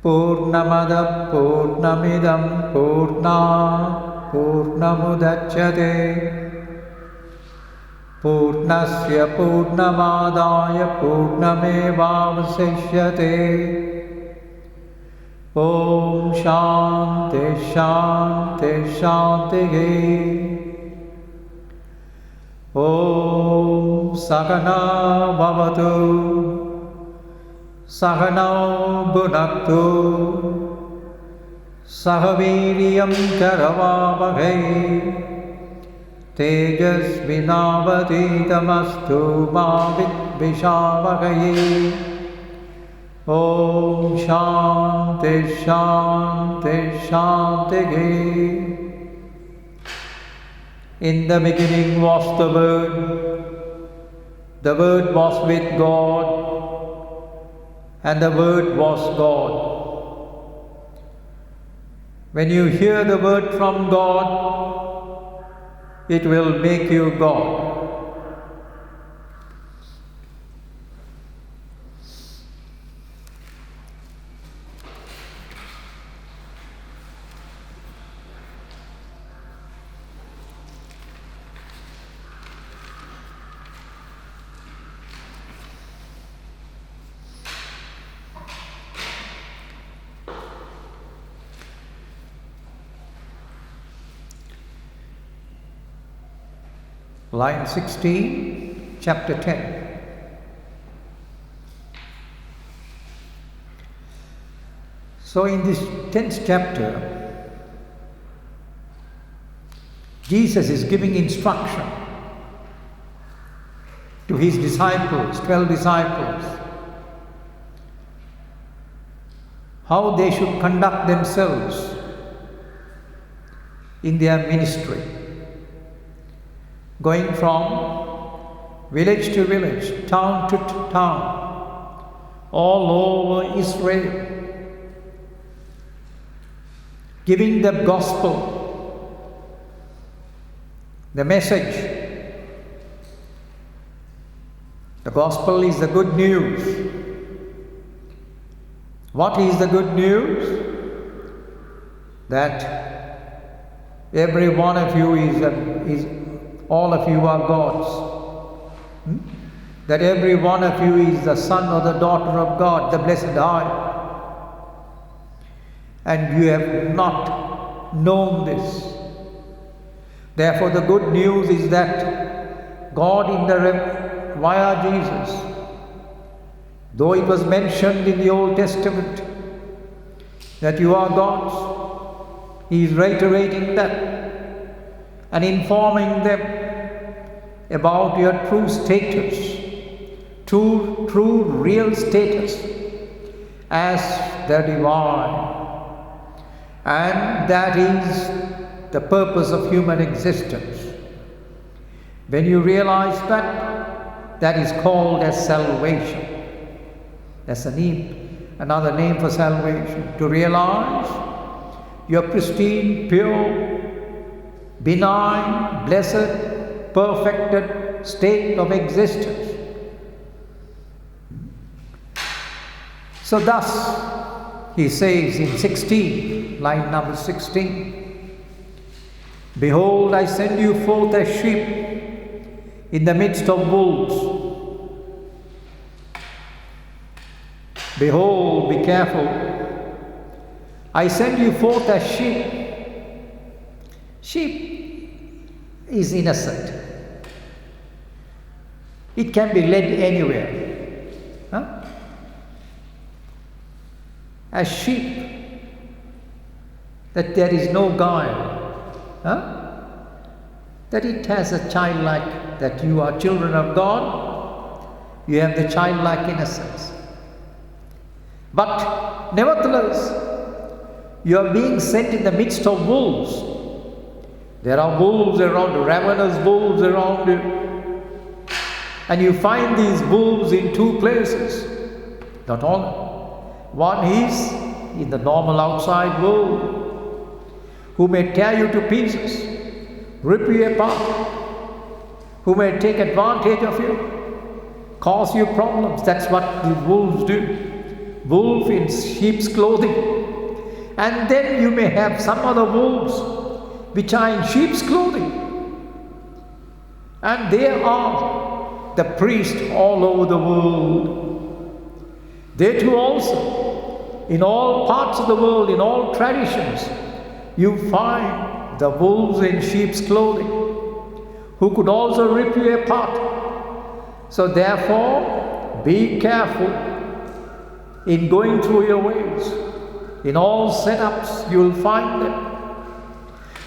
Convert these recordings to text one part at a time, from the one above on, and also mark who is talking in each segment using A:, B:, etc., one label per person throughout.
A: Purnamada Purnamidam Purna Purnamudachyate Purnasya Purnamadaya Purnamevavasishyate. Om Shanti Shanti Shanti. Om Sakana Bhavatu Sahanau Bhunaktu Sahaviriyam Karavavahai Tejasvinavaditamastu ma vidvishavahai. Om Shanti Shanti Shanti. In the beginning was the Word was with God, and the Word was God. When you hear the word from God, it will make you God. Line 16, chapter 10. So in this 10th chapter, Jesus is giving instruction to his disciples, 12 disciples, how they should conduct themselves in their ministry. Going from village to village, town to town, all over Israel, giving the gospel, the message. The gospel is the good news. What is the good news? That every one of you all of you are God's. That every one of you is the son or the daughter of God, the blessed I. And you have not known this. Therefore the good news is that God via Jesus, though it was mentioned in the Old Testament that you are God's, He is reiterating that and informing them about your true status, true real status as the divine. And that is the purpose of human existence. When you realize that, that is called as salvation. That's another name for salvation. To realize your pristine, pure, benign, blessed, perfected state of existence. So thus, he says in 16, line number 16, behold, I send you forth as sheep in the midst of wolves. Behold, be careful. I send you forth as sheep. Sheep is innocent. It can be led anywhere. As sheep, that there is no guile. That it has a childlike, that you are children of God, you have the childlike innocence. But nevertheless, you are being sent in the midst of wolves. There are wolves around, ravenous wolves around you. And you find these wolves in two places. Not all. One is in the normal outside world, who may tear you to pieces, rip you apart. who may take advantage of you, cause you problems. That's what the wolves do. Wolf in sheep's clothing. And then you may have some other wolves which are in sheep's clothing. And they are the priests all over the world. They too also, in all parts of the world, in all traditions, you find the wolves in sheep's clothing, who could also rip you apart. So therefore, be careful in going through your ways. In all setups, you will find them.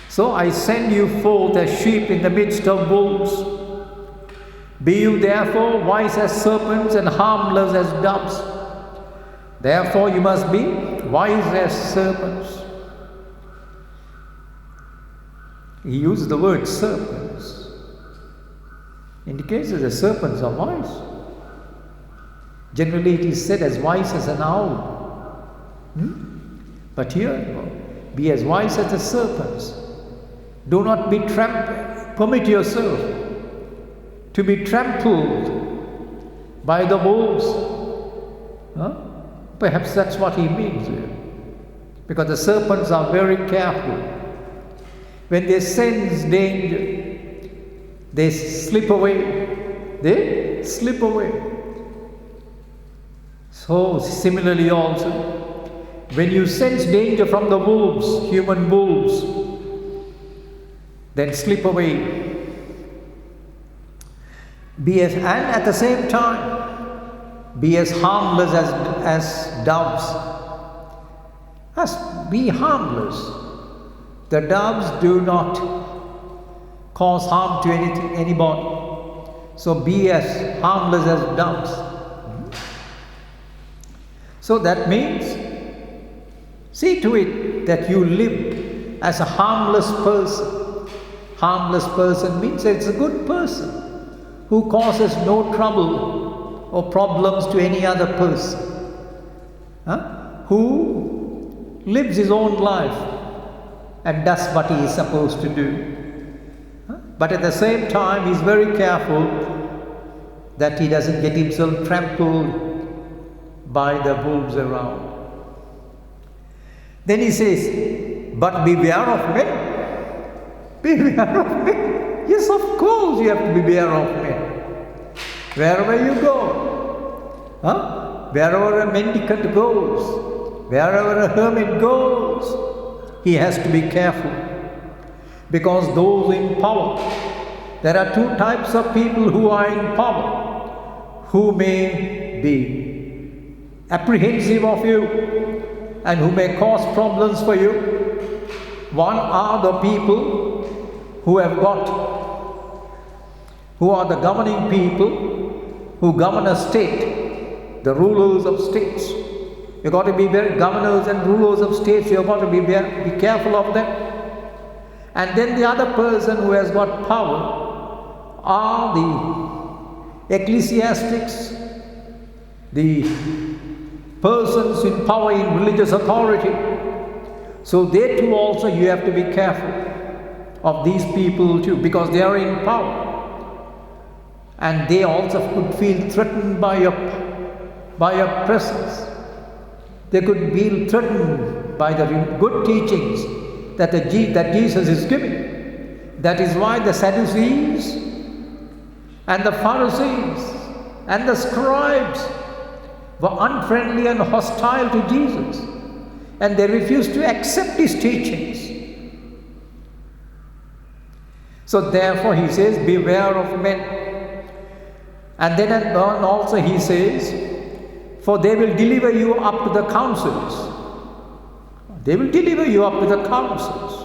A: So I send you forth as sheep in the midst of wolves. Be you therefore wise as serpents and harmless as doves. Therefore you must be wise as serpents. He uses the word serpents. Indicates that the serpents are wise. Generally it is said as wise as an owl. But here, be as wise as the serpents. Do not be permit yourself to be trampled by the wolves. Perhaps that's what he means here. Because the serpents are very careful. When they sense danger, they slip away. They slip away. So similarly also, when you sense danger from the wolves, human wolves, then slip away. And at the same time, be as harmless as doves. Be harmless. The doves do not cause harm to anybody. So be as harmless as doves. So that means, see to it that you live as a harmless person. Harmless person means it's a good person who causes no trouble or problems to any other person. Who lives his own life and does what he is supposed to do. But at the same time, he's very careful that he doesn't get himself trampled by the wolves around. Then he says, but beware of men. Beware of men. Yes, of course you have to beware of men. Wherever you go, wherever a mendicant goes, wherever a hermit goes, he has to be careful. Because those in power, there are two types of people who are in power, who may be apprehensive of you and who may cause problems for you. One are the people who are the governing people who govern a state, the rulers of states. You've got to be governors and rulers of states, you've got to be careful of them. And then the other person who has got power are the ecclesiastics, the persons in power in religious authority. So they too also you have to be careful of these people too, because they are in power. And they also could feel threatened by your presence. They could feel threatened by the good teachings that Jesus is giving. That is why the Sadducees and the Pharisees and the scribes were unfriendly and hostile to Jesus, and they refused to accept his teachings. So therefore he says, beware of men. And then also he says, for they will deliver you up to the councils. They will deliver you up to the councils.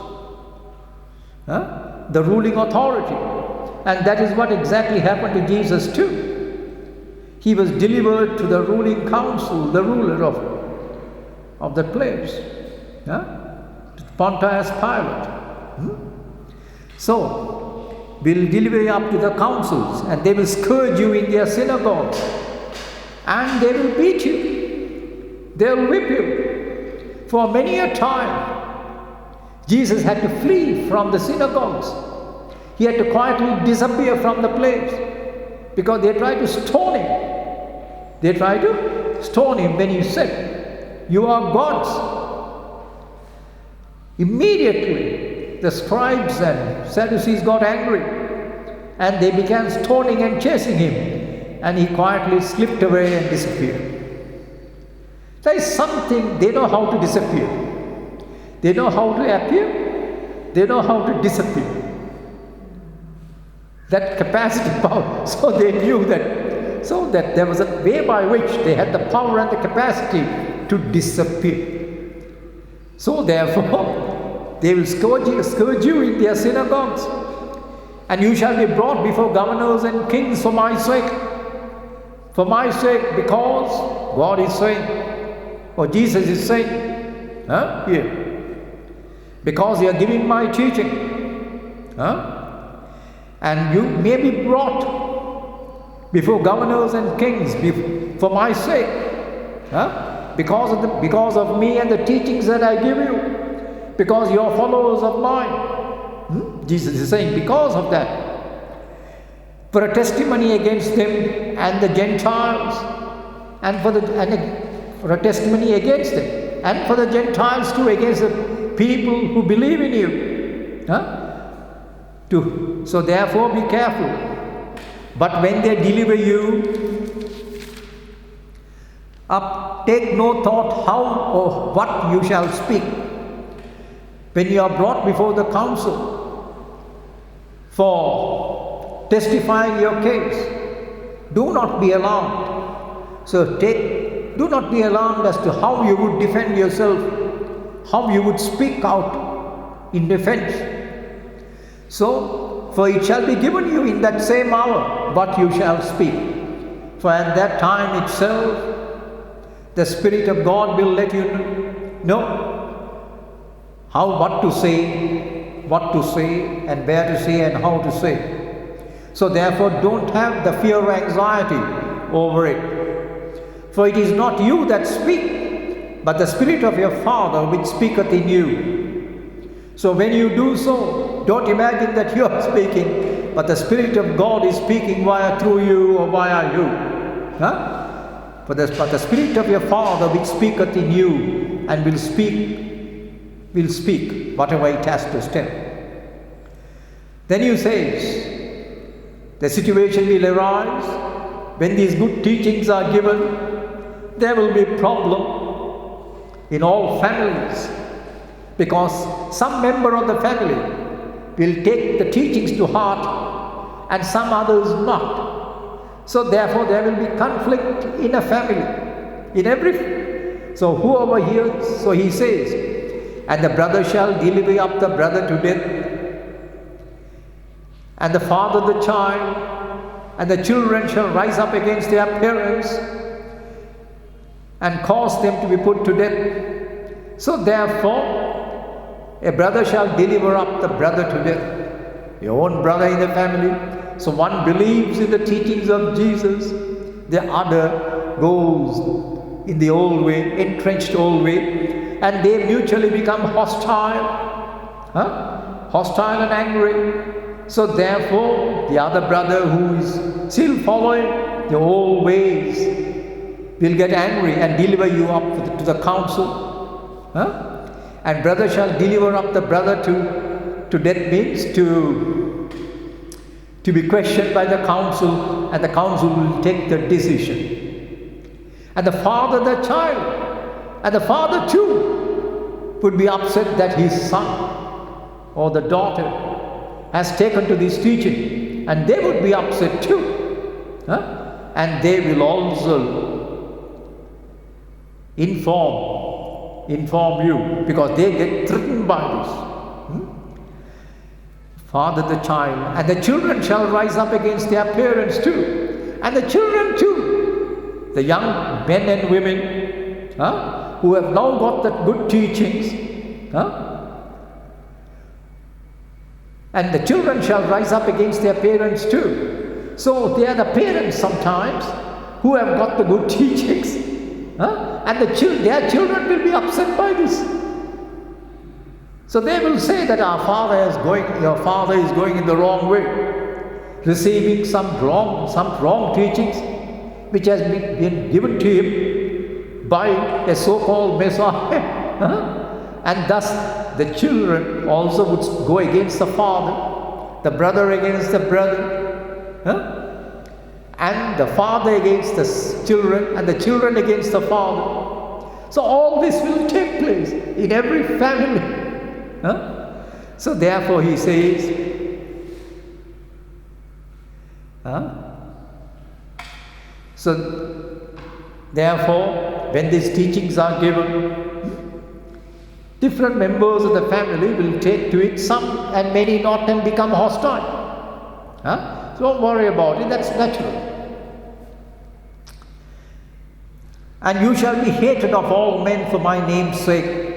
A: The ruling authority. And that is what exactly happened to Jesus too. He was delivered to the ruling council, the ruler of the place. To Pontius Pilate. So, will deliver you up to the councils, and they will scourge you in their synagogues, and they will beat you, they will whip you. For many a time, Jesus had to flee from the synagogues. He had to quietly disappear from the place because they tried to stone him. They tried to stone him when he said, "You are gods." Immediately, the scribes and Sadducees got angry and they began stoning and chasing him, and he quietly slipped away and disappeared. There is something, they know how to disappear. They know how to appear, they know how to disappear. That capacity, power, so they knew that, so that there was a way by which they had the power and the capacity to disappear. So therefore, they will scourge you in their synagogues, and you shall be brought before governors and kings for my sake. For my sake, because God is saying, or Jesus is saying, here, because you are giving my teaching, and you may be brought before governors and kings for my sake, because of me and the teachings that I give you, because you are followers of mine. Jesus is saying, because of that, for a testimony against them and the Gentiles, and for a testimony against them, and for the Gentiles too, against the people who believe in you. So therefore be careful. But when they deliver you up, take no thought how or what you shall speak. When you are brought before the council for testifying your case, do not be alarmed. Do not be alarmed as to how you would defend yourself, how you would speak out in defense. For it shall be given you in that same hour what you shall speak. For at that time itself, the Spirit of God will let you know what to say, and where to say, and how to say. So therefore, don't have the fear or anxiety over it. For it is not you that speak, but the Spirit of your Father which speaketh in you. So when you do so, don't imagine that you are speaking, but the Spirit of God is speaking through you or via you. But the Spirit of your Father which speaketh in you, and will speak whatever it has to say. Then he says, the situation will arise when these good teachings are given. There will be problem in all families, because some member of the family will take the teachings to heart and some others not. So therefore there will be conflict in a family, in every. So whoever hears, so he says, and the brother shall deliver up the brother to death, and the father the child, and the children shall rise up against their parents and cause them to be put to death. So therefore, a brother shall deliver up the brother to death, your own brother in the family. So one believes in the teachings of Jesus, the other goes in the old way, entrenched old way, and they mutually become hostile and angry. So therefore, the other brother who is still following the old ways will get angry and deliver you up to the council. And brother shall deliver up the brother to death, means to be questioned by the council, and the council will take the decision. And the father the child, and the father too would be upset that his son or the daughter has taken to this teaching, and they would be upset too. And they will also inform you, because they get threatened by this. Father the child, and the children shall rise up against their parents too, and the children too, the young men and women who have now got that good teachings, and the children shall rise up against their parents too. So they are the parents sometimes who have got the good teachings, and their children will be upset by this. So they will say that your father is going in the wrong way, receiving some wrong teachings which has been given to him by a so-called Messiah. And thus the children also would go against the father, the brother against the brother, and the father against the children, and the children against the father. So all this will take place in every family. So therefore he says, so therefore when these teachings are given, different members of the family will take to it, some and many not, and become hostile. So don't worry about it, that's natural. And you shall be hated of all men for my name's sake.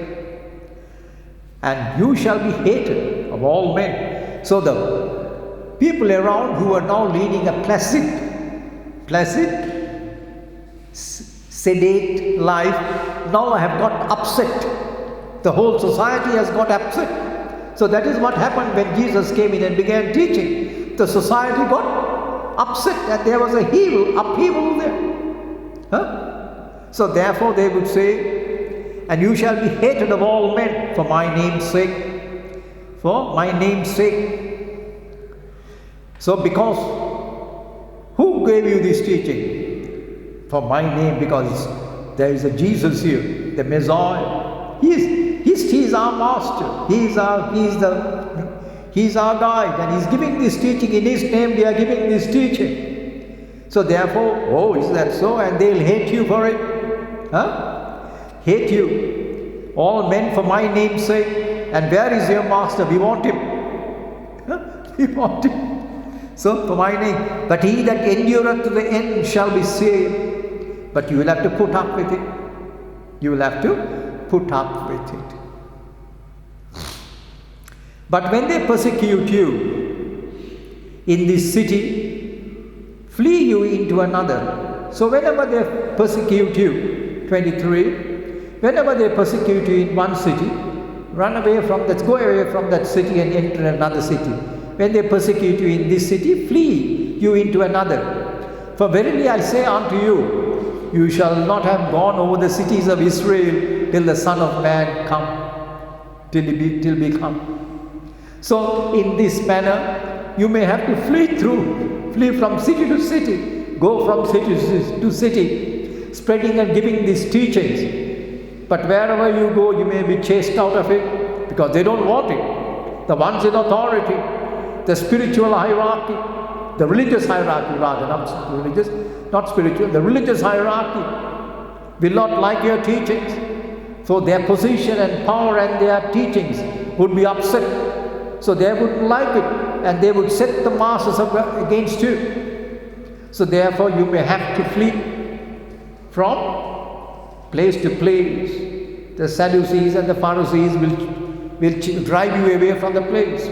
A: And you shall be hated of all men. So the people around who are now leading a placid, sedate life now have got upset. The whole society has got upset. So that is what happened when Jesus came in and began teaching. The society got upset and there was a upheaval there. So therefore they would say, and you shall be hated of all men for my name's sake. For my name's sake. So because who gave you this teaching? For my name, because there is a Jesus here, the Messiah. He's our master. He's our guide, and he's giving this teaching in his name. They are giving this teaching. So therefore, is that so? And they'll hate you for it. Hate you, all men for my name's sake. And where is your master? We want him. We want him. So for my name. But he that endureth to the end shall be saved. But you will have to put up with it. You will have to put up with it. But when they persecute you in this city, flee you into another. So whenever they persecute you, 23, whenever they persecute you in one city, go away from that city and enter another city. When they persecute you in this city, flee you into another. For verily I say unto you, you shall not have gone over the cities of Israel till the Son of Man come, till we come. So in this manner, you may have to flee from city to city, go from city to city, spreading and giving these teachings. But wherever you go, you may be chased out of it because they don't want it. The ones in authority, the spiritual hierarchy, the religious hierarchy rather, not spiritual, the religious hierarchy will not like your teachings. So their position and power and their teachings would be upset. So they wouldn't like it and they would set the masses against you. So therefore you may have to flee from place to place. The Sadducees and the Pharisees will drive you away from the place.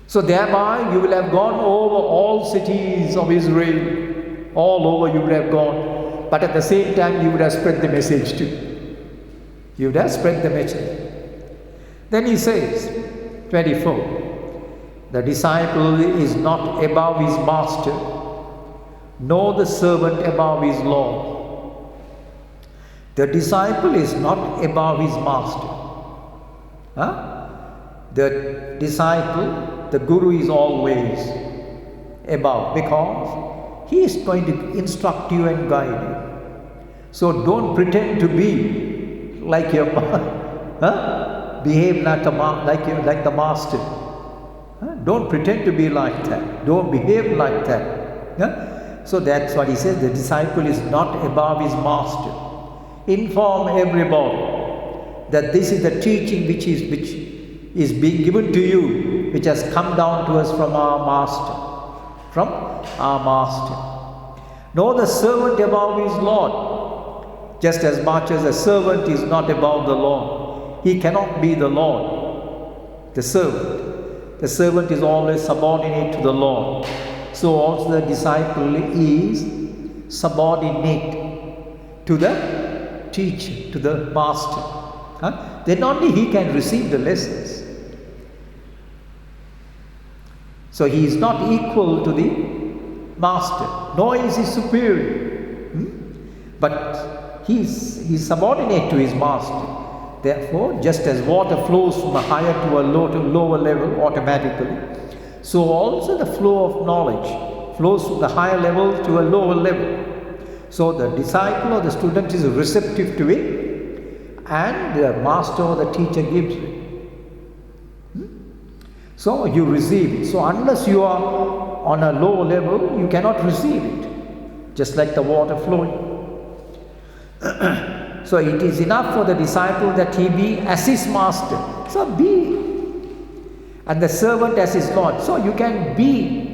A: So thereby you will have gone over all cities of Israel. All over you would have gone. But at the same time you would have spread the message too. You would have spread the message. Then he says, 24, the disciple is not above his master, nor the servant above his Lord. The disciple is not above his master. The disciple, the guru is always above because he is going to instruct you and guide you. So don't pretend to be like your behave like the master. Don't pretend to be like that. Don't behave like that. So that's what he says. The disciple is not above his master. Inform everybody that this is the teaching which is being given to you, which has come down to us from our master. Nor the servant above his Lord, just as much as a servant is not above the Lord. He cannot be the Lord, the servant. The servant is always subordinate to the Lord. So also the disciple is subordinate to the teacher, to the master. then only he can receive the lessons. So he is not equal to the master, nor is he superior. But he is subordinate to his master. Therefore, just as water flows from a higher to a lower level automatically, so also the flow of knowledge flows from the higher level to a lower level. So the disciple or the student is receptive to it, and the master or the teacher gives it. So you receive it. So unless you are on a lower level, you cannot receive it, just like the water flowing. So it is enough for the disciple that he be as his master. So be. And the servant as his Lord. So you can be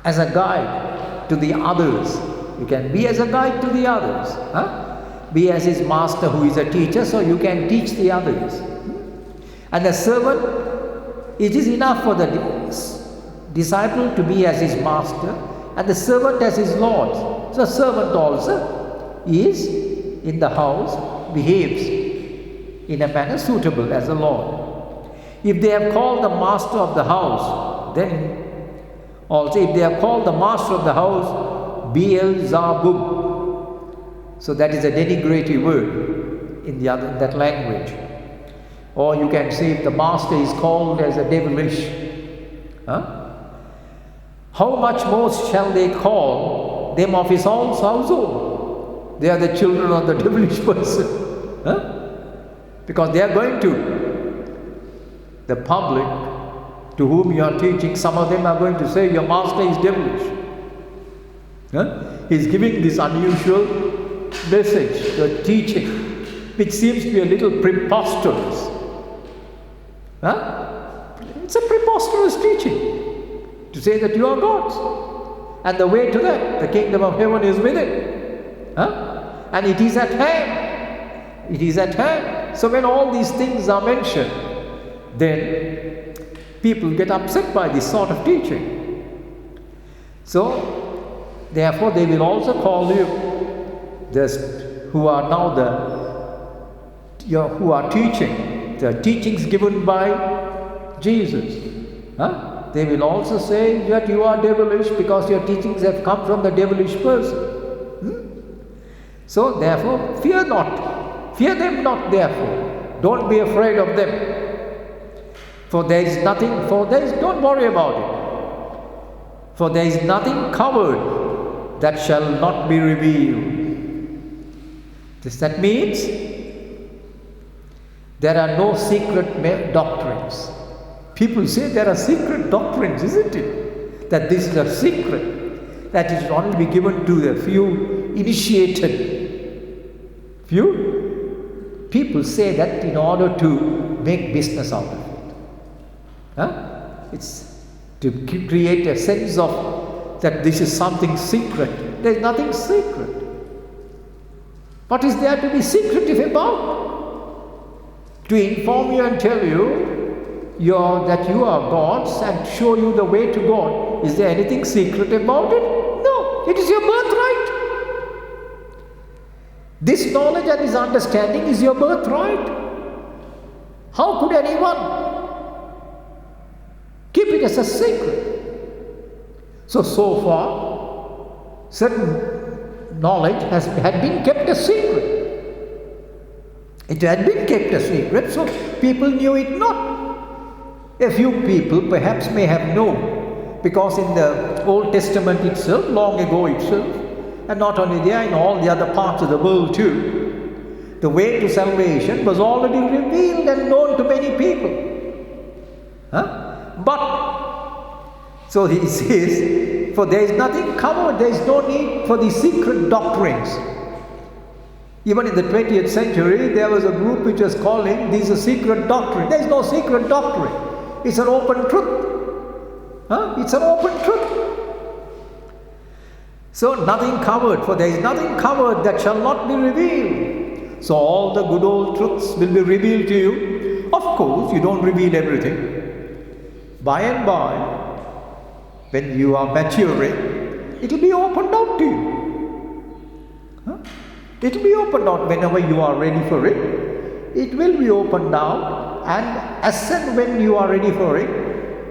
A: as a guide to the others. You can be as a guide to the others. Be as his master who is a teacher, so you can teach the others. And the servant, it is enough for the disciple to be as his master and the servant as his Lord. So servant also is in the house, behaves in a manner suitable as a Lord. If they have called the master of the house, then also if they have called the master of the house Beelzebub, so that is a denigrative word in that language. Or you can say if the master is called as a devilish, how much more shall they call them of his own household? They are the children of the devilish person. Because they are going to the public to whom you are teaching, some of them are going to say your master is devilish. He is giving this unusual message, the teaching, which seems to be a little preposterous. It's a preposterous teaching to say that you are gods, and the way to that, the kingdom of heaven, is within, and it is at hand. It is at hand. So when all these things are mentioned, then people get upset by this sort of teaching. So therefore they will also call you who are now who are teaching the teachings given by Jesus. They will also say that you are devilish because your teachings have come from the devilish person. So therefore fear not. Fear them not therefore. Don't be afraid of them. For there is nothing, don't worry about it. For there is nothing covered that shall not be revealed. That means there are no secret doctrines. People say there are secret doctrines, isn't it? That this is a secret that is only be given to the few initiated. Few people say that in order to make business out of it. It's to create a sense of that this is something secret. There is nothing secret. What is there to be secretive about? To inform you and tell you that you are gods and show you the way to God. Is there anything secret about it? No, it is your birthright. This knowledge and this understanding is your birthright. How could anyone keep it as a secret? So far, certain knowledge had been kept a secret. It had been kept a secret, so people knew it not. A few people perhaps may have known, because in the Old Testament itself, long ago itself, and not only there, in all the other parts of the world too, the way to salvation was already revealed and known to many people. But, so he says, for there is nothing covered, there is no need for the secret doctrines. Even in the 20th century, there was a group which was calling these a secret doctrine. There is no secret doctrine. It's an open truth. It's an open truth. So nothing covered, for there is nothing covered that shall not be revealed. So all the good old truths will be revealed to you. Of course, you don't reveal everything. By and by, when you are maturing, it will be opened out to you. It will be opened out whenever you are ready for it. It will be opened out, and as and when you are ready for it,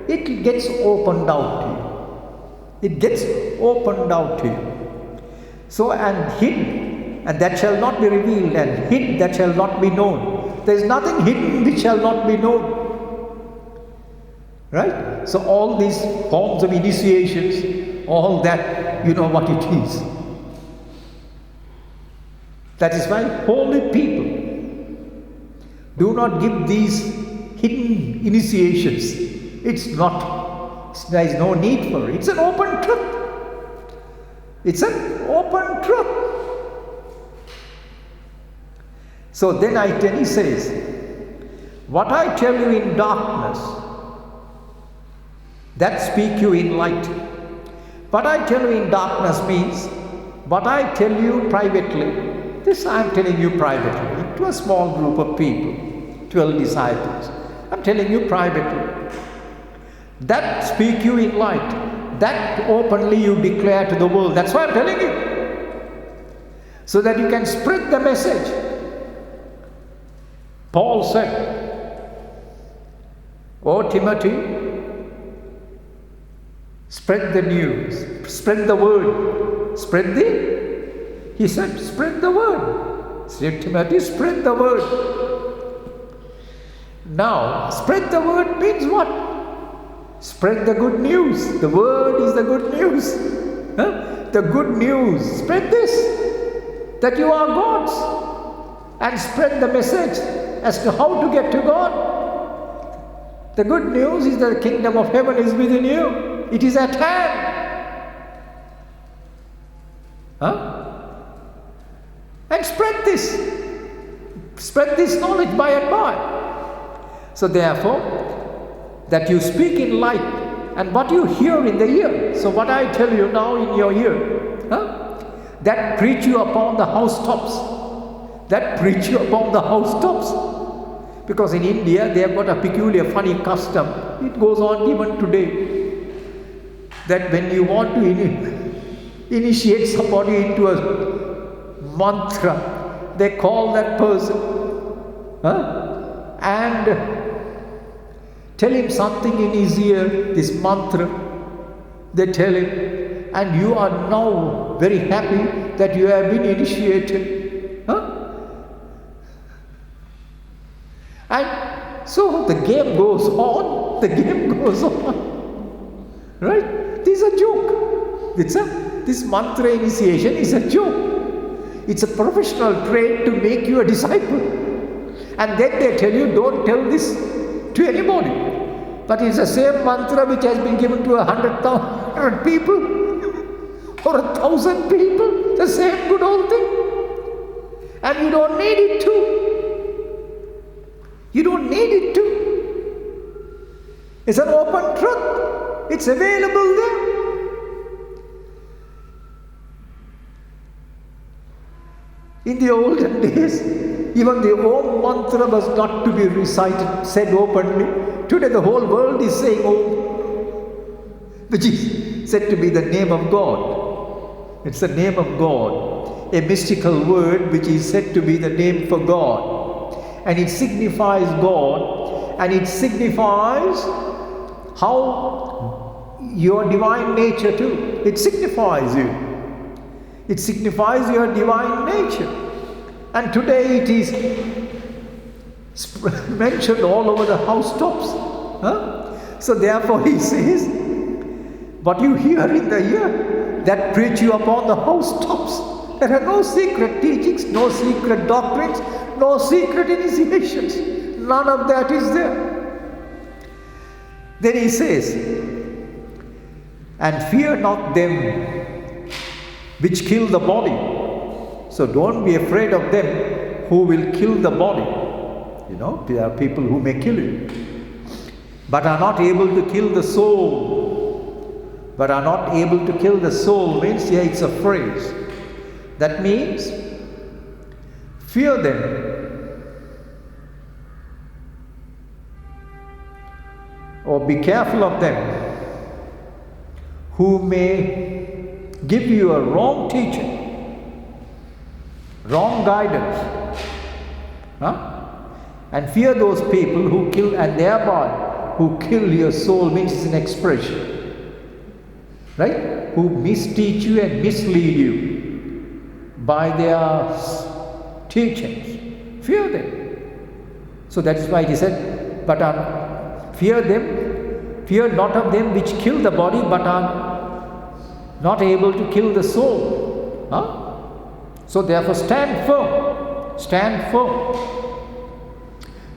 A: it gets opened out to you. It gets opened out to you. So, and hid, and that shall not be revealed, and hid that shall not be known. There is nothing hidden which shall not be known. Right? So all these forms of initiations, all that, you know what it is. That is why holy people do not give these hidden initiations. It's not, there is no need for it. It's an open truth. It's an open truth. So then he says, what I tell you in darkness, that speak you in light. What I tell you in darkness means, what I tell you privately, this I am telling you privately, to a small group of people, 12 disciples. I am telling you privately. That speak you in light. That openly you declare to the world. That's why I am telling you. So that you can spread the message. Paul said, "O Timothy, spread the news, spread the word, spread the..." He said, spread the word. Said Timothy, spread the word. Now, spread the word means what? Spread the good news. The word is the good news. Huh? The good news. Spread this, that you are God's. And spread the message as to how to get to God. The good news is that the kingdom of heaven is within you. It is at hand. Huh? And spread this knowledge by and by. So therefore, that you speak in light, and what you hear in the ear. So what I tell you now in your ear, that preach you upon the housetops. That preach you upon the housetops. Because in India they have got a peculiar funny custom. It goes on even today. That when you want to initiate somebody into a mantra, they call that person and tell him something in his ear, this mantra. They tell him, and you are now very happy that you have been initiated. And so the game goes on, the game goes on. Right? This is a joke. This mantra initiation is a joke. It's a professional trade to make you a disciple. And then they tell you, don't tell this to anybody. But it's the same mantra which has been given to 100,000 people or 1,000 people. The same good old thing. And you don't need it to. You don't need it to. It's an open truth. It's available there. In the olden days, even the Om mantra was not to be recited, said openly. Today the whole world is saying Om, which is said to be the name of God. It's the name of God, a mystical word which is said to be the name for God. And it signifies God, and it signifies how your divine nature too. It signifies you. It signifies your divine nature. And today it is mentioned all over the housetops. So therefore he says, what you hear in the ear, that preach you upon the housetops. There are no secret teachings, no secret doctrines, no secret initiations. None of that is there. Then he says, and fear not them which kill the body. So don't be afraid of them who will kill the body. You know, there are people who may kill you, but are not able to kill the soul. But are not able to kill the soul means, yeah, it's a phrase. That means, fear them. Or be careful of them who may give you a wrong teaching. wrong guidance. And fear those people who kill, and thereby who kill your soul, means it's an expression, right? Who misteach you and mislead you by their teachings. Fear them. So that is why he said, but fear them, fear not of them which kill the body, but are not able to kill the soul. So therefore stand firm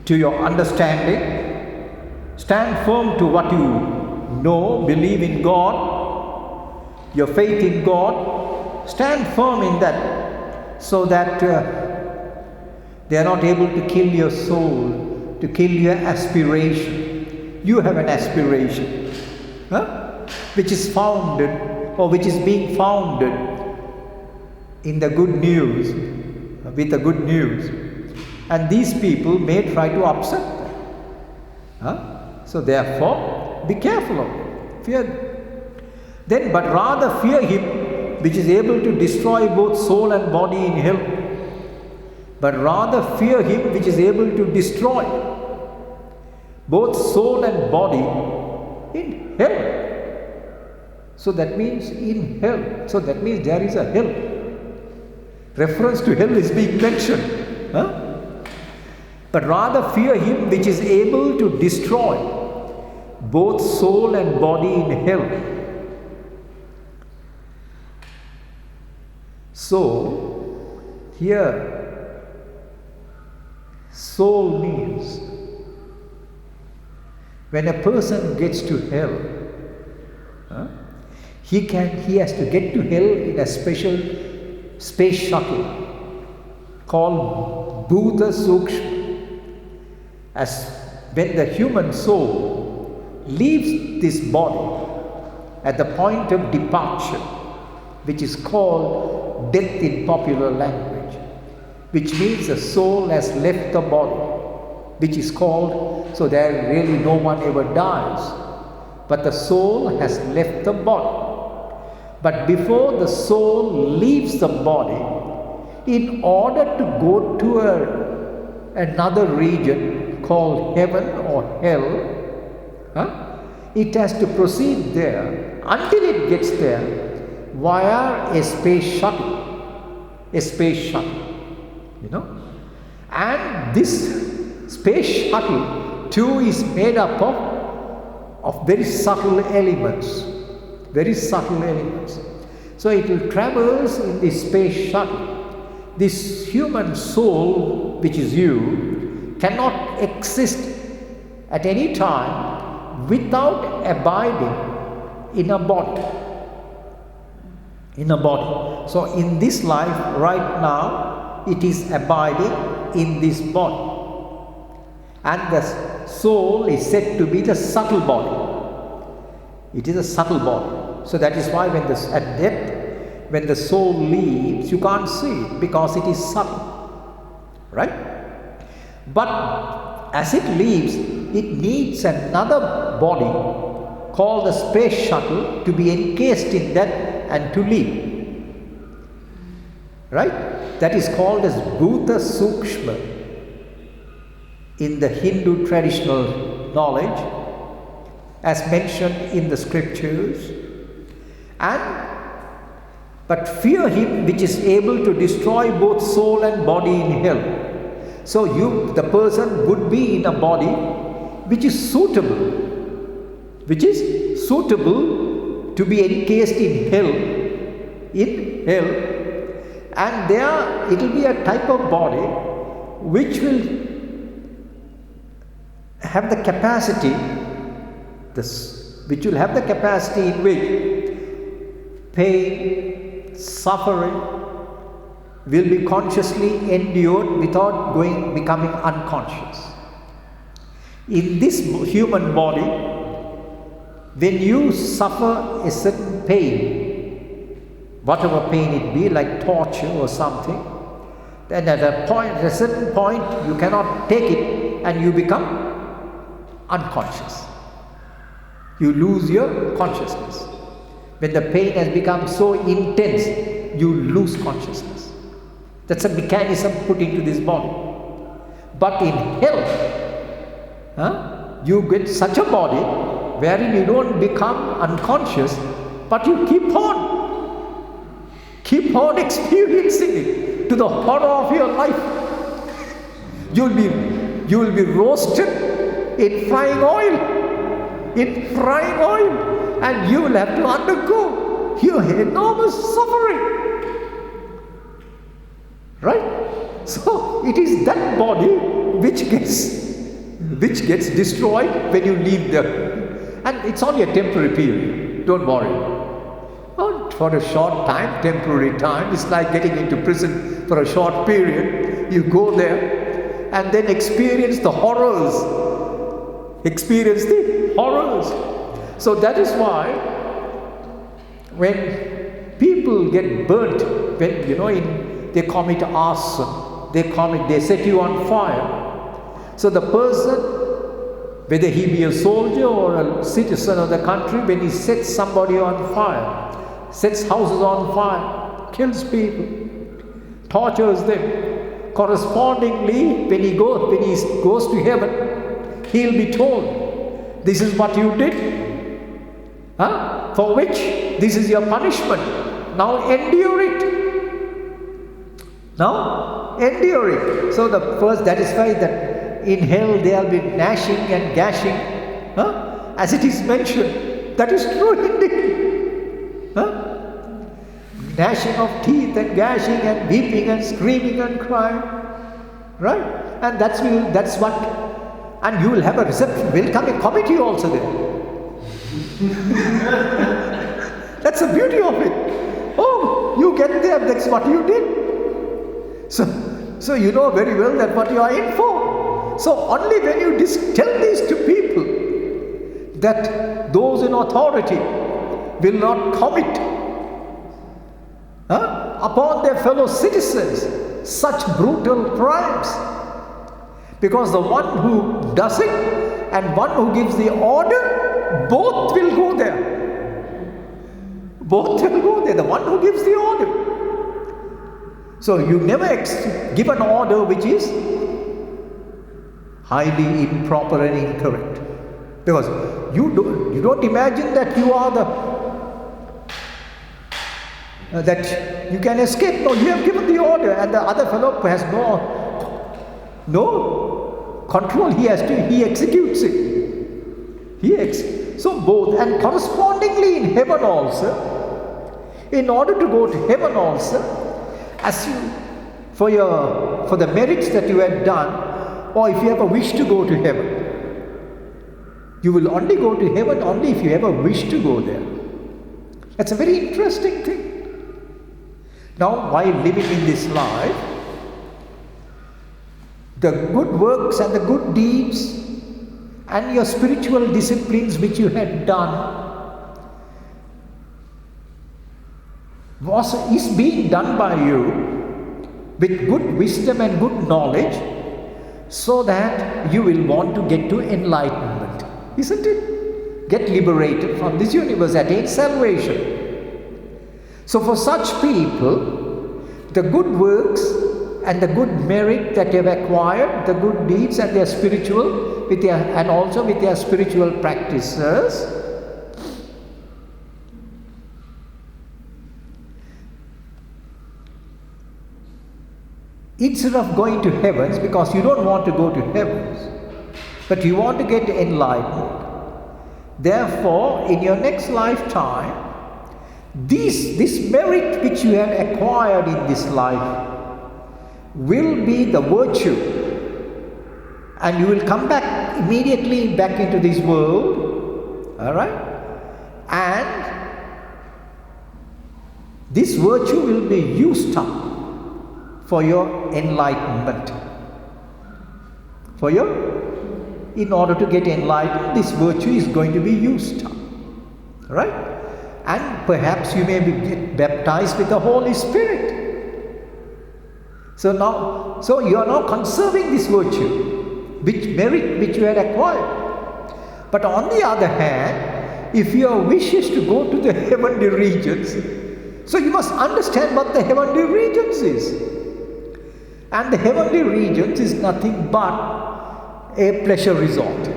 A: to your understanding, stand firm to what you know, believe in God, your faith in God, stand firm in that, so that they are not able to kill your soul, to kill your aspiration. You have an aspiration, which is founded, or which is being founded in the good news, with the good news. And these people may try to upset them. So therefore, be careful of them. Fear them. Then, but rather fear him which is able to destroy both soul and body in hell. But rather fear him which is able to destroy both soul and body in hell. So that means in hell. So that means there is a hell. Reference to hell is being mentioned. But rather fear him which is able to destroy both soul and body in hell. So, here, soul means when a person gets to hell, he has to get to hell in a special space shuttle called Bhuta Sukshma. As when the human soul leaves this body at the point of departure, which is called death in popular language, which means the soul has left the body, which is called, so there really no one ever dies, but the soul has left the body. But before the soul leaves the body, in order to go to another region called heaven or hell, it has to proceed there until it gets there via a space shuttle. And this space shuttle too is made up of very subtle elements. So it will traverse in this space shuttle. This human soul, which is you, cannot exist at any time without abiding in a body. So in this life right now, it is abiding in this body. And the soul is said to be the subtle body. It is a subtle body. So that is why at death, when the soul leaves, you can't see it because it is subtle. Right? But as it leaves, it needs another body called the space shuttle to be encased in that and to leave. Right? That is called as Bhuta Sukshma in the Hindu traditional knowledge, as mentioned in the scriptures. But fear him which is able to destroy both soul and body in hell. So the person would be in a body which is suitable to be encased in hell, and there it will be a type of body which will have the capacity, in which pain, suffering will be consciously endured without becoming unconscious. In this human body, when you suffer a certain pain, whatever pain it be, like torture or something, then at a certain point you cannot take it and you become unconscious. You lose your consciousness. When the pain has become so intense, you lose consciousness. That's a mechanism put into this body. But in hell, you get such a body wherein you don't become unconscious, but you keep on experiencing it to the horror of your life. You will be roasted in frying oil, and you will have to undergo your enormous suffering. Right? So it is that body which gets destroyed when you leave there. And it's only a temporary period. Don't worry. For a short time, temporary time. It's like getting into prison for a short period. You go there and then experience the horrors. So that is why when people get burnt, when they commit arson, they set you on fire. So the person, whether he be a soldier or a citizen of the country, when he sets somebody on fire, sets houses on fire, kills people, tortures them, correspondingly, when he goes to heaven, he'll be told, this is what you did, for which this is your punishment. Now endure it. So the first, that is why that in hell there will be gnashing and gashing, as it is mentioned. That is true indeed. Gnashing of teeth and gashing and weeping and screaming and crying, right? And that's what, and you will have a reception. Will come a committee also there. That's the beauty of it. Oh, you get there, that's what you did. So you know very well that what you are in for. So only when you tell this to people, that those in authority will not commit upon their fellow citizens such brutal crimes. Because the one who does it and one who gives the order, both will go there. The one who gives the order. So you never give an order which is highly improper and incorrect. Because you don't imagine that you are that you can escape. No, you have given the order, and the other fellow has no control. He executes it. So both, and correspondingly in heaven also, in order to go to heaven also, as you for the merits that you had done, or if you ever wish to go to heaven, you will only go to heaven only if you ever wish to go there. That's a very interesting thing. Now, while living in this life, the good works and the good deeds and your spiritual disciplines which you had done is being done by you with good wisdom and good knowledge, so that you will want to get to enlightenment, isn't it? Get liberated from this universe, attain salvation. So for such people, the good works and the good merit that they have acquired, the good deeds and their spiritual, and also with their spiritual practices, instead of going to heavens, because you don't want to go to heavens, but you want to get enlightened, therefore in your next lifetime, this merit which you have acquired in this life will be the virtue, and you will come back immediately back into this world, all right, and this virtue will be used up for your enlightenment. In order to get enlightened, this virtue is going to be used up, right? And perhaps you may get baptized with the Holy Spirit. So you are now conserving this virtue, which you had acquired. But on the other hand, if your wish is to go to the heavenly regions, so you must understand what the heavenly regions is. And the heavenly regions is nothing but a pleasure resort.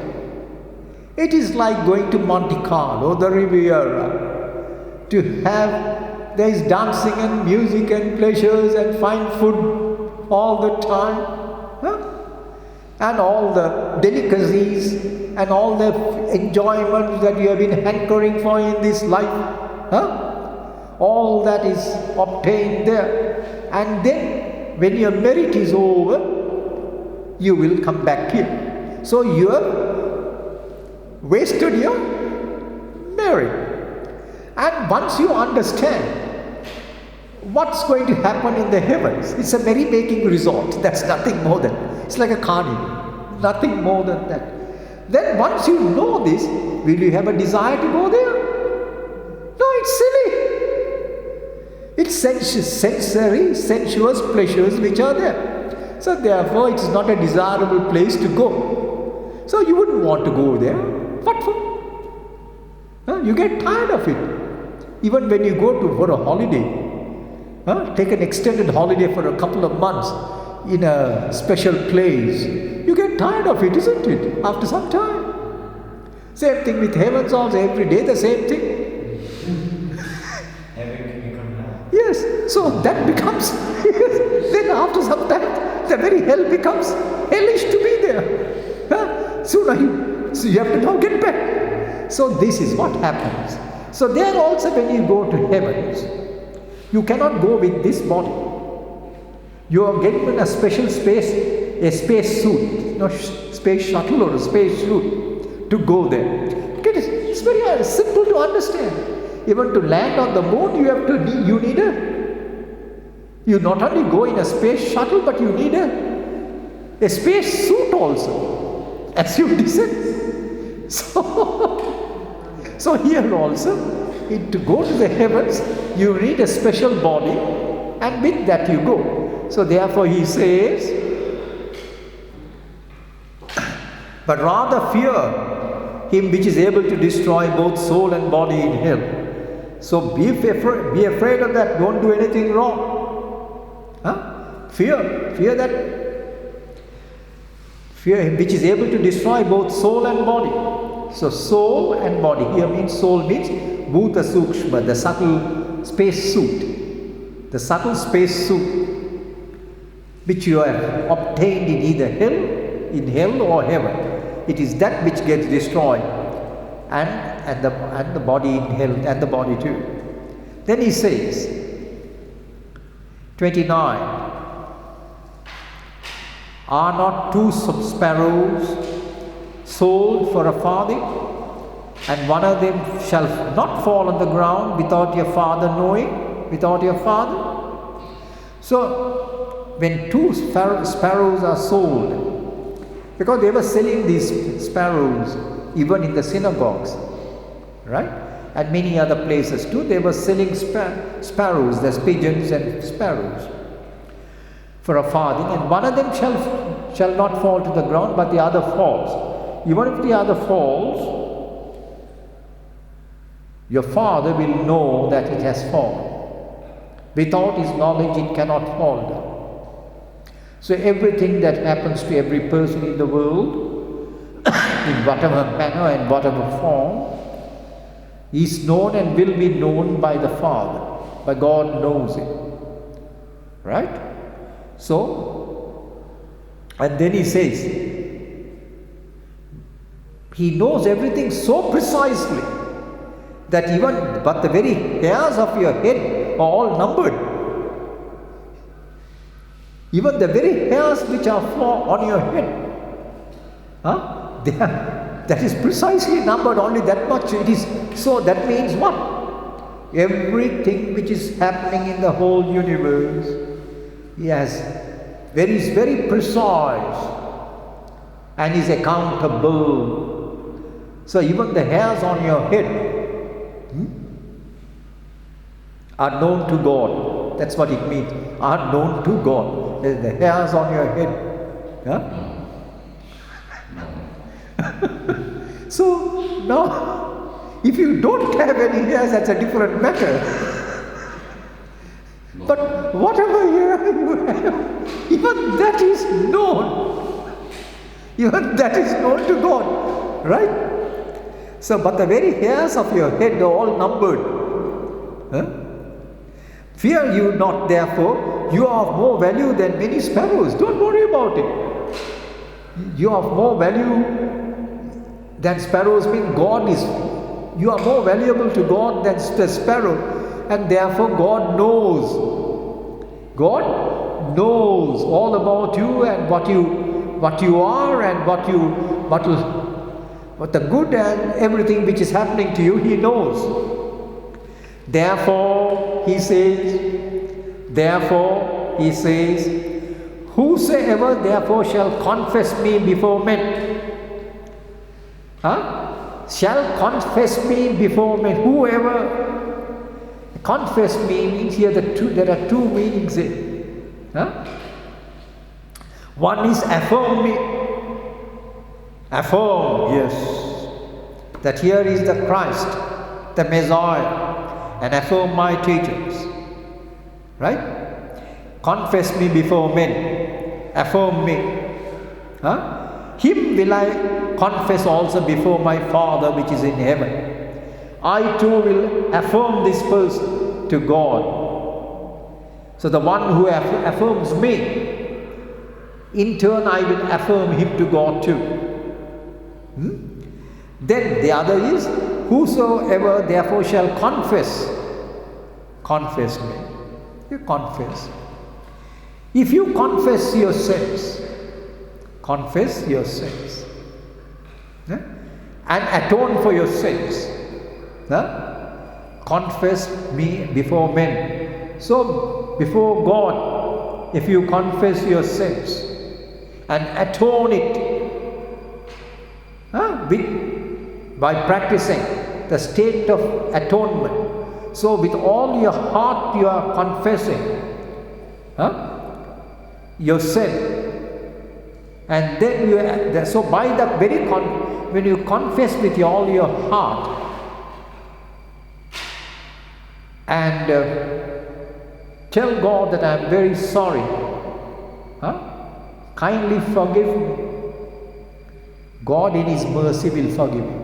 A: It is like going to Monte Carlo, the Riviera, to have, there is dancing and music and pleasures and fine food all the time. Huh? And all the delicacies and all the enjoyments that you have been hankering for in this life. Huh? All that is obtained there. And then when your merit is over, you will come back here. So you have wasted your merit. And once you understand what's going to happen in the heavens, it's a merry-making resort. That's nothing more than, it's like a carnival. Nothing more than that. Then once you know this, will you have a desire to go there? No, it's silly. It's sensuous pleasures which are there. So therefore it is not a desirable place to go. So you wouldn't want to go there. What for? You get tired of it. Even when you go for a holiday, take an extended holiday for a couple of months in a special place, you get tired of it, isn't it? After some time. Same thing with heavens also, every day the same thing. Yes, so that becomes, then after some time, the very hell becomes hellish to be there. So you have to now get back. So this is what happens. So there also when you go to heavens, you cannot go with this body. You are given a special space, a space suit, space shuttle or a space suit to go there. It's very simple to understand. Even to land on the moon, you not only go in a space shuttle, but you need a space suit also as you descend. So here also, to go to the heavens, you need a special body, and with that you go. So therefore he says, but rather fear him which is able to destroy both soul and body in hell. So be afraid of that. Don't do anything wrong. Fear him which is able to destroy both soul and body. So soul and body here means, soul means Bhuta Sukshma, the subtle space suit. The subtle space suit which you have obtained in either hell or heaven. It is that which gets destroyed. And the body in hell, and the body too. Then he says, 29, are not two sparrows sold for a farthing, and one of them shall not fall on the ground without your father knowing, without your father? So when two sparrows are sold, because they were selling these sparrows even in the synagogues, right? And many other places too, they were selling sparrows, there's pigeons and sparrows, for a farthing, and one of them shall not fall to the ground, but the other falls. Even if the other falls, your father will know that it has fallen. Without his knowledge, it cannot fall down. So everything that happens to every person in the world, in whatever manner and whatever form, is known and will be known by the Father. But God knows it. Right? So, and then he says, he knows everything so precisely that but the very hairs of your head are all numbered. Even the very hairs which are on your head, that is precisely numbered, only that much it is. So that means what? Everything which is happening in the whole universe, he has very precise and is accountable. So even the hairs on your head are known to God. That's what it means, are known to God. The hairs on your head. So now, if you don't have any hairs, that's a different matter. But whatever hair you have, if even that is known. Even that is known to God. Right? So, but the very hairs of your head are all numbered. Huh? Fear you not, therefore, you are of more value than many sparrows. Don't worry about it. You are of more value than sparrows, mean God is, you are more valuable to God than the sparrow, and therefore God knows. God knows all about you and what you are and what the good and everything which is happening to you, He knows. Therefore, He says, whosoever therefore shall confess me before men, shall confess me before men. Whoever confess me means here there are two meanings here. One is affirm me. Affirm, yes, that here is the Christ, the Messiah, and affirm my teachings. Right? Confess me before men. Affirm me. Him will I confess also before my Father which is in heaven. I too will affirm this person to God. So the one who affirms me, in turn I will affirm him to God too. Then the other is, whosoever therefore shall confess me. You confess. If you confess your sins, and atone for your sins, confess me before men. So before God, if you confess your sins and atone it by practicing the state of atonement, so with all your heart you are confessing your sin, and then so by the very when you confess with all your heart and tell God that I am very sorry, kindly forgive me, God in His mercy will forgive you.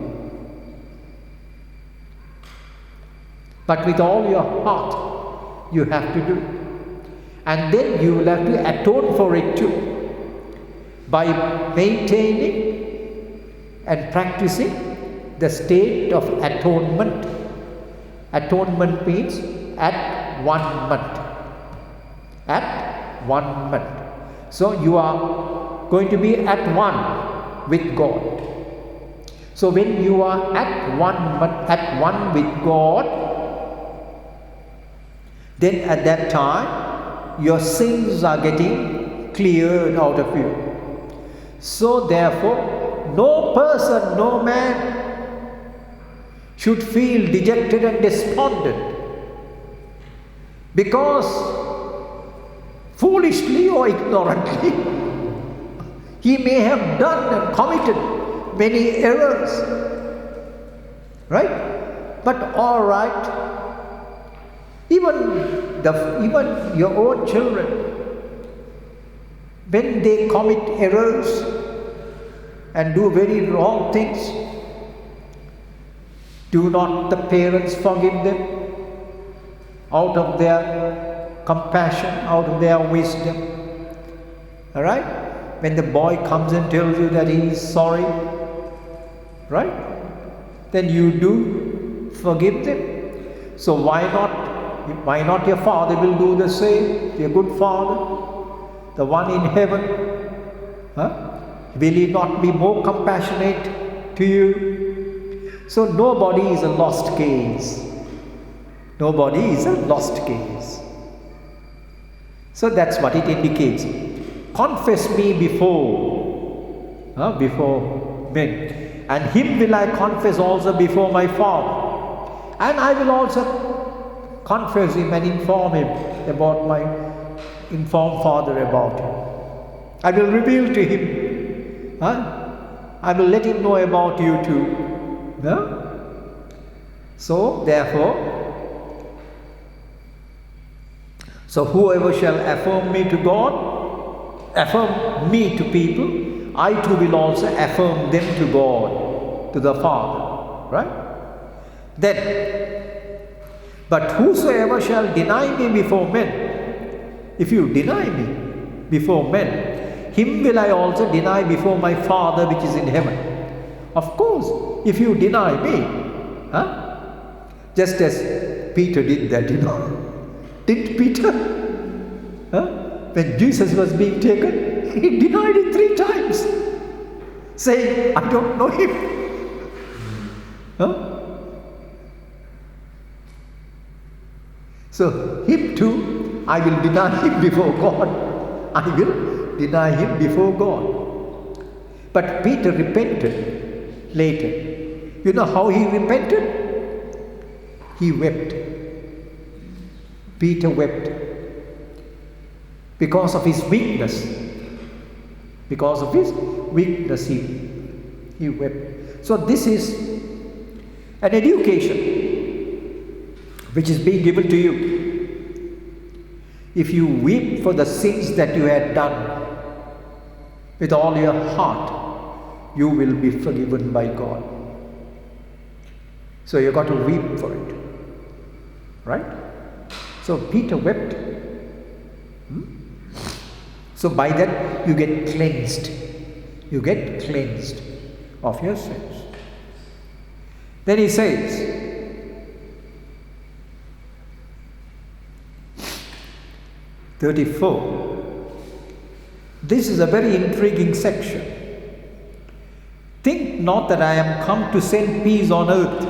A: But with all your heart you have to do it. And then you will have to atone for it too, by maintaining and practicing the state of atonement. Atonement means at one month. So you are going to be at one with God. So when you are at one with God, then at that time your sins are getting cleared out of you. So therefore, no person, no man should feel dejected and despondent because foolishly or ignorantly he may have done and committed many errors, right? But all right, even your own children, when they commit errors and do very wrong things, do not the parents forgive them out of their compassion, out of their wisdom? All right? When the boy comes and tells you that he is sorry, right? Then you do forgive them. So why not your Father will do the same, your good Father, the one in heaven? Will He not be more compassionate to you? So nobody is a lost case. Nobody is a lost case. So that's what it indicates. Confess me before men, and Him will I confess also before my Father, and I will also confess Him and inform Father about Him. I will reveal to Him. I will let Him know about you too. So therefore, so whoever shall affirm me to God, affirm me to people, I too will also affirm them to God, to the Father. Right? Then, but whosoever shall deny me before men, if you deny me before men, him will I also deny before my Father which is in heaven. Of course, if you deny me, just as Peter did that, Didn't Peter? When Jesus was being taken, he denied it 3 times, saying, I don't know him. So, him too, I will deny him before God. I will deny him before God. But Peter repented later. You know how he repented? He wept. Peter wept because of his weakness. Because of his weakness, he wept. So this is an education which is being given to you. If you weep for the sins that you had done with all your heart, you will be forgiven by God. So you've got to weep for it. Right? So Peter wept. So by that you get cleansed. You get cleansed of your sins. Then he says, (34). This is a very intriguing section. Think not that I am come to send peace on earth.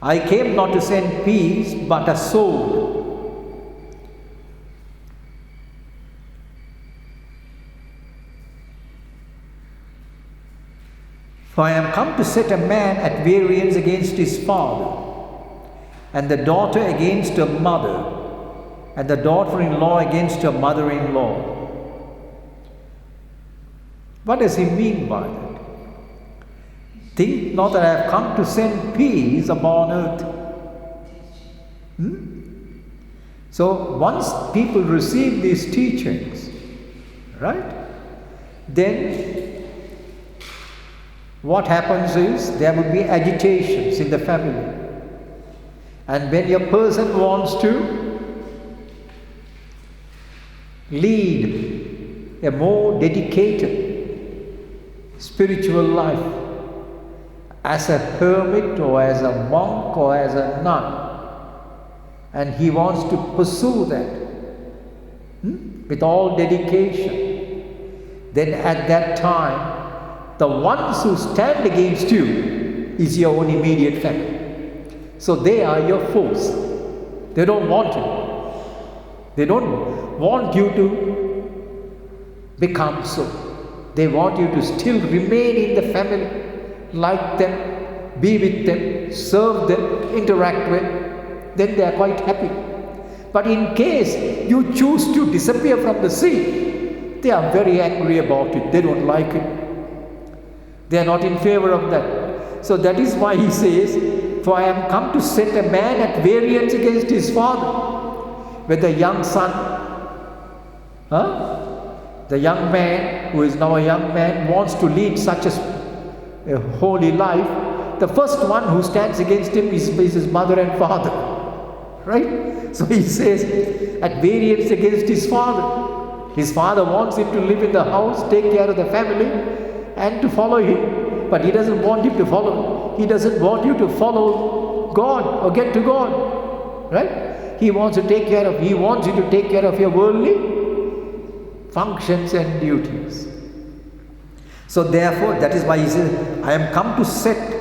A: I came not to send peace, but a sword. For I am come to set a man at variance against his father, and the daughter against her mother, and the daughter-in-law against her mother-in-law. What does he mean by that? Think not that I have come to send peace upon earth. So once people receive these teachings, right, then what happens is there will be agitations in the family. And when a person wants to lead a more dedicated spiritual life as a hermit or as a monk or as a nun, and he wants to pursue that with all dedication, then at that time the ones who stand against you is your own immediate family. So they are your foes. They don't want you. They don't want you to become so. They want you to still remain in the family, like them, be with them, serve them, interact with. Then they are quite happy. But in case you choose to disappear from the scene, they are very angry about it. They don't like it. They are not in favor of that. So that is why he says, for I am come to set a man at variance against his father. When the young son, the young man who is now a young man wants to lead such a holy life, the first one who stands against him is his mother and father. Right? So he says, at variance against his father. His father wants him to live in the house, take care of the family, and to follow him. But he doesn't want him to follow. He doesn't want you to follow God or get to God. Right? He wants you to take care of your worldly functions and duties. So therefore, that is why he says, I am come to set.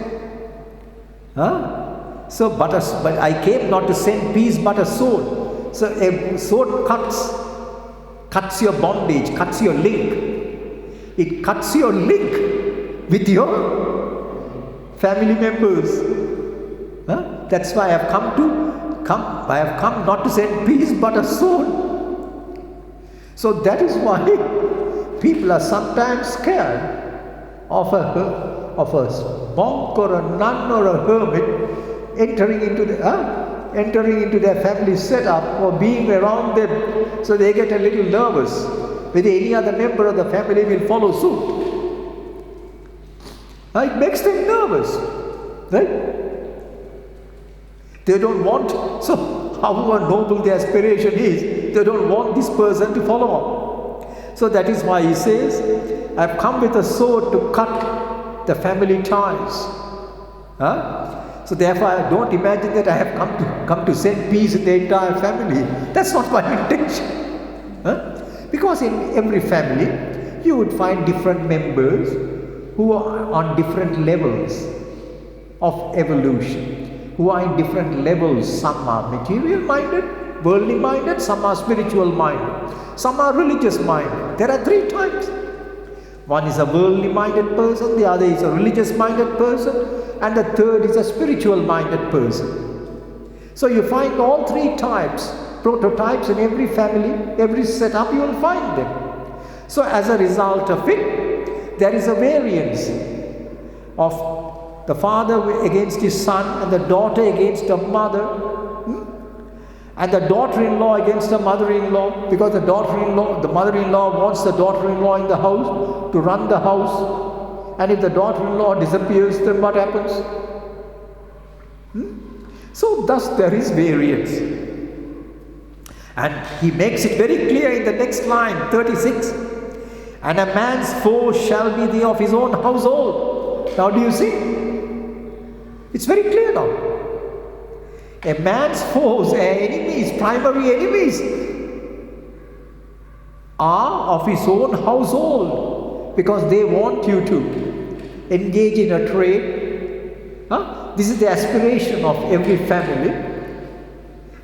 A: But I came not to send peace but a sword. So a sword cuts your bondage, cuts your link. It cuts your link with your family members. That's why I have come not to send peace but a sword. So that is why people are sometimes scared of a monk or a nun or a hermit entering into their family setup or being around them. So they get a little nervous. whether any other member of the family will follow suit. It makes them nervous, right? They don't want, so however noble the aspiration is, they don't want this person to follow on. So that is why he says, I've come with a sword to cut the family ties. So therefore, I don't imagine that I have come to send peace in the entire family. That's not my intention. Because in every family, you would find different members who are on different levels of evolution, who are in different levels. Some are material minded, worldly minded, some are spiritual minded, some are religious minded. There are 3 types. One is a worldly minded person, the other is a religious minded person, and the third is a spiritual minded person. So you find all 3 types, prototypes in every family, every setup, you will find them. So as a result of it, there is a variance of the father against his son, and the daughter against the mother, and the daughter-in-law against the mother-in-law, because the mother-in-law wants the daughter-in-law in the house to run the house, and if the daughter-in-law disappears, then what happens? So thus there is variance. And he makes it very clear in the next line, 36. And a man's foe shall be the of his own household. Now do you see? It's very clear now. A man's foes, enemies, primary enemies, are of his own household, because they want you to engage in a trade. This is the aspiration of every family.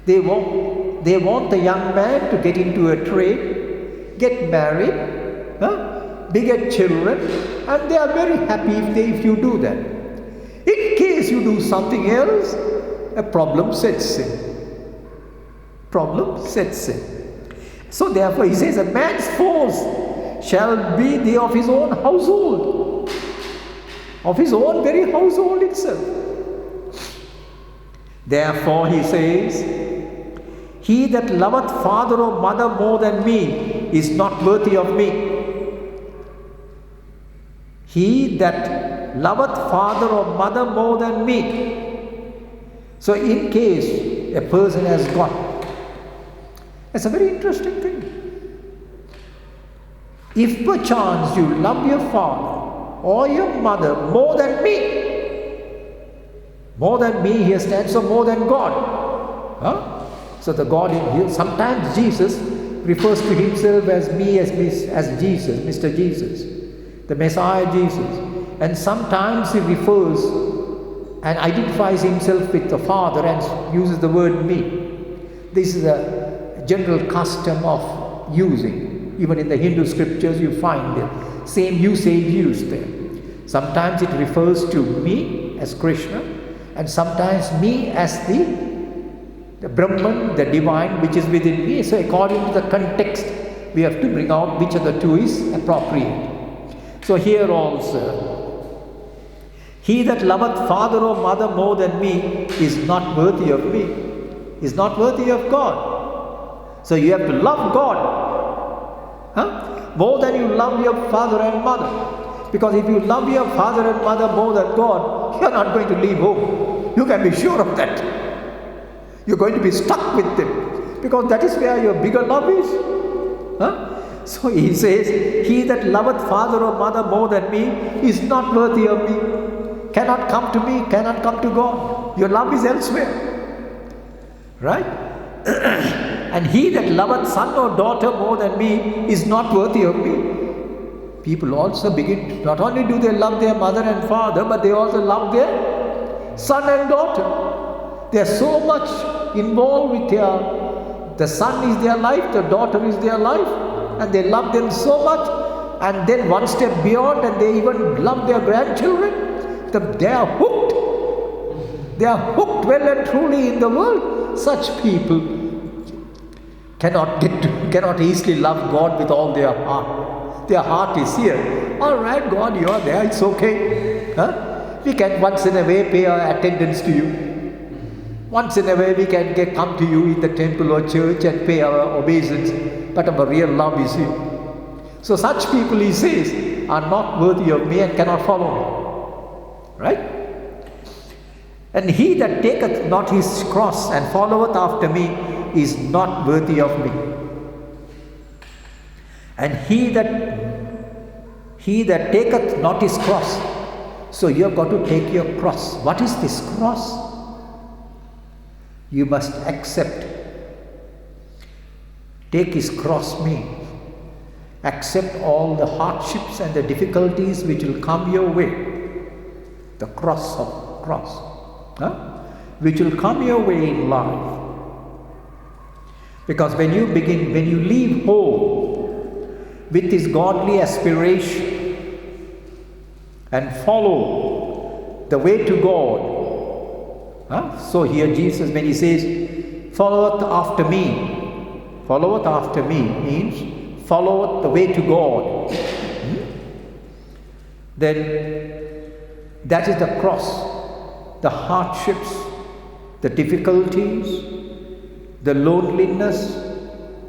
A: They want the young man to get into a trade, get married, beget children, and they are very happy if you do that. In case you do something else, a problem sets in. Problem sets in. So therefore he says, a man's foes shall be the of his own household, of his own very household itself. Therefore he says, he that loveth father or mother more than me is not worthy of me. He that loveth father or mother more than me. So in case a person has got, it's a very interesting thing. If perchance you love your father or your mother more than me here stands for more than God. So the God in here, sometimes Jesus refers to himself as me, as Jesus, Mr. Jesus, the Messiah Jesus. And sometimes he refers and identifies himself with the Father and uses the word me. This is a general custom of using. Even in the Hindu scriptures you find the same usage used there. Sometimes it refers to me as Krishna, and sometimes me as the Brahman, the divine which is within me. So according to the context, we have to bring out which of the two is appropriate. So here also, he that loveth father or mother more than me is not worthy of me, is not worthy of God. So you have to love God more than you love your father and mother. Because if you love your father and mother more than God, you are not going to leave home. You can be sure of that. You're going to be stuck with them, because that is where your bigger love is. So he says, he that loveth father or mother more than me is not worthy of me. Cannot come to me, cannot come to God. Your love is elsewhere. Right? And he that loveth son or daughter more than me is not worthy of me. People also begin to, not only do they love their mother and father, but they also love their son and daughter. They are so much involved with the son is their life, the daughter is their life, and they love them so much. And then one step beyond, and they even love their grandchildren. They are hooked. They are hooked well and truly in the world. Such people cannot easily love God with all their heart. Their heart is here. All right, God, you are there. It's okay. We can once in a way pay our attendance to you. Once in a way we can come to you in the temple or church and pay our obeisance. But our real love is here. So such people, he says, are not worthy of me and cannot follow me. Right? And he that taketh not his cross and followeth after me is not worthy of me. And he that taketh not his cross. So you have got to take your cross. What is this cross? You must accept. Take his cross means accept all the hardships and the difficulties which will come your way. The cross. Which will come your way in life. Because when you leave home with this godly aspiration and follow the way to God. So here Jesus, when he says, followeth after me means followeth the way to God. Then that is the cross, the hardships, the difficulties, the loneliness,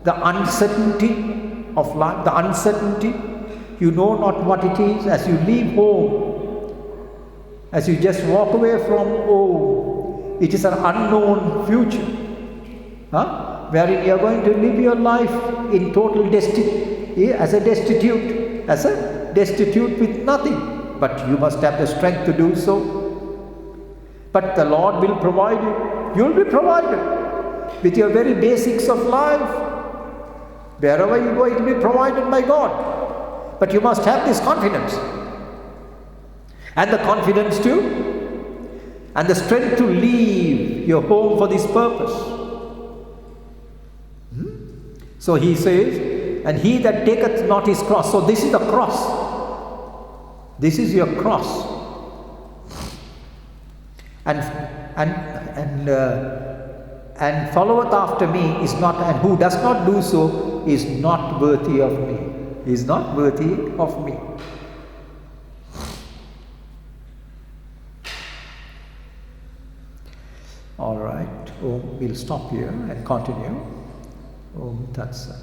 A: the uncertainty of life, the uncertainty. You know not what it is as you leave home, as you just walk away from home. It is an unknown future, wherein you are going to live your life in total as a destitute with nothing. But you must have the strength to do so. But the Lord will provide you. You will be provided with your very basics of life. Wherever you go, it will be provided by God. But you must have this confidence. And the confidence too. And the strength to leave your home for this purpose. So he says, and he that taketh not his cross. So this is the cross. This is your cross. And followeth after me is not, and who does not do so is not worthy of me. Is not worthy of me. All right. We'll stop here and continue. Tat Sat.